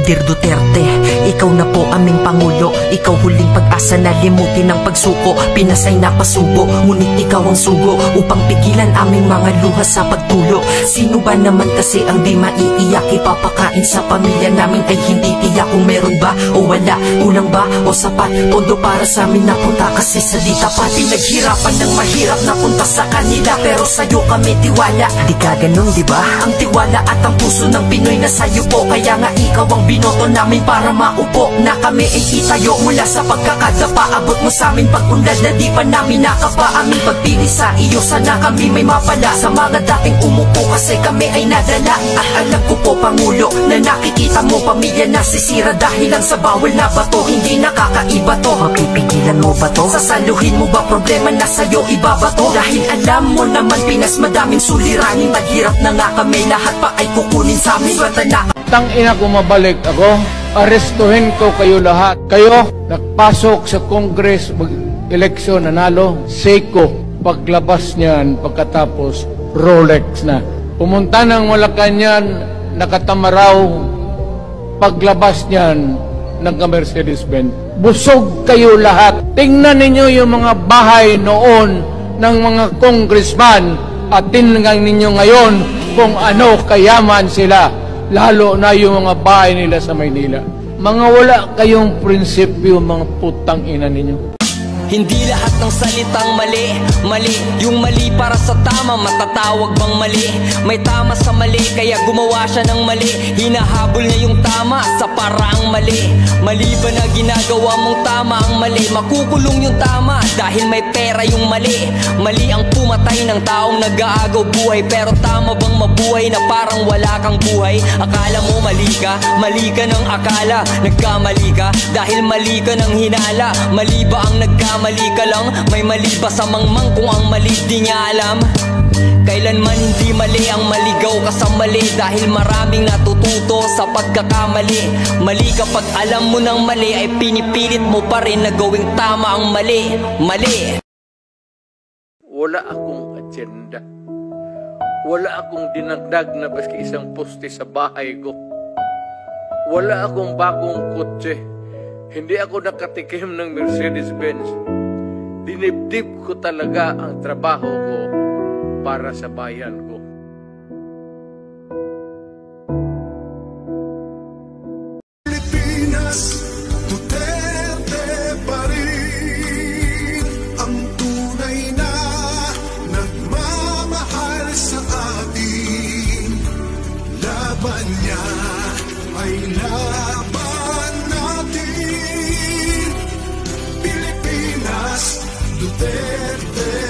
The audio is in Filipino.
Dear Duterte, ikaw na po aming Pangulo. Ikaw huling pag-asa na limutin ng pagsuko. Pinasay na pasubo, ngunit ikaw ang sugo upang pigilan aming mga luha sa pagtulo. Sino ba naman kasi ang di maiiyak? Ipapakain sa pamilya namin ay hindi tiyak kung meron ba o wala, kulang ba o sapat. Pondo para sa amin napunta kasi sa di tapat. Pinaghirapan ng mahirap na punta sa kanila, pero sa'yo kami tiwala. Di ka ganun, di ba? Ang tiwala at ang puso ng Pinoy na sa'yo po. Kaya nga ikaw ang binoto namin para maupo na kami ay itayo mula sa pagkakadapa. Abot mo sa amin pag-unlad na di pa namin nakapa. Aming pagpili sa iyo, sana kami may mapala sa mga dating umupo kasi kami ay nadala. At alam ko po Pangulo na nakikita mo pamilya nasisira dahil lang sa bawal na bato. Hindi nakakaiba to, mapipigilan mo ba to? Sasaluhin mo ba problema na sa'yo ibabato? Dahil alam mo naman Pinas madaming suliranin. Maghirap na nga kami, lahat pa ay kukunin sa amin. Swerte na tang ina ko mabalik ako, arestuhin ko kayo lahat. Kayo, nagpasok sa Congress, eleksyon, nanalo, Seiko, paglabas niyan, pagkatapos, Rolex na. Pumunta ng Malacanang, nakatamaraw, paglabas niyan, nagka-Mercedes-Benz. Busog kayo lahat. Tingnan ninyo yung mga bahay noon ng mga congressman at tingnan ninyo ngayon kung ano kayaman sila. Lalo na yung mga bahay nila sa Maynila. Mga wala kayong prinsipyo, mga putang ina ninyo. Hindi lahat ng salitang mali, mali. Yung mali para sa tama, matatawag bang mali? May tama sa mali, kaya gumawa siya ng mali. Hinahabol niya yung tama sa paraang mali. Mali ba na ginagawa mong tama ang mali? Makukulong yung tama dahil may pera yung mali. Mali ang pumatay ng taong nag-aagaw buhay. Pero tama bang mabuhay na parang wala kang buhay? Akala mo mali ka ng akala. Nagkamali ka dahil mali ka ng hinala. Mali ba ang nagkamali ka lang? May mali ba sa mangmang kung ang mali di niya alam? Kailanman hindi mali ang maligaw ka sa mali, dahil maraming natututo sa pagkakamali. Mali kapag alam mo ng mali ay pinipilit mo pa rin na gawing tama ang mali. Mali. Wala akong agenda. Wala akong dinagdag na baski isang poste sa bahay ko. Wala akong bagong kotse. Hindi ako nakatikim ng Mercedes-Benz. Dinibdib ko talaga ang trabaho ko para sa bayan ko. Pilipinas, Duterte pa rin ang tunay na nagmamahal sa atin. Laban niya ay laban natin. Pilipinas, Duterte